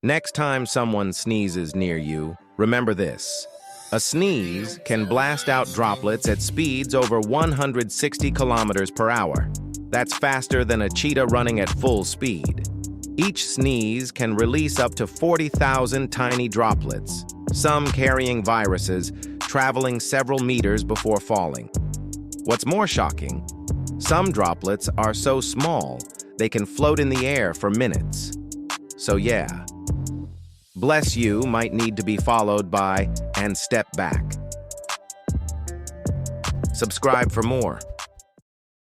Next time someone sneezes near you, remember this. A sneeze can blast out droplets at speeds over 160 kilometers per hour. That's faster than a cheetah running at full speed. Each sneeze can release up to 40,000 tiny droplets, some carrying viruses, traveling several meters before falling. What's more shocking, some droplets are so small they can float in the air for minutes. So yeah, bless you might need to be followed by and step back. Subscribe for more.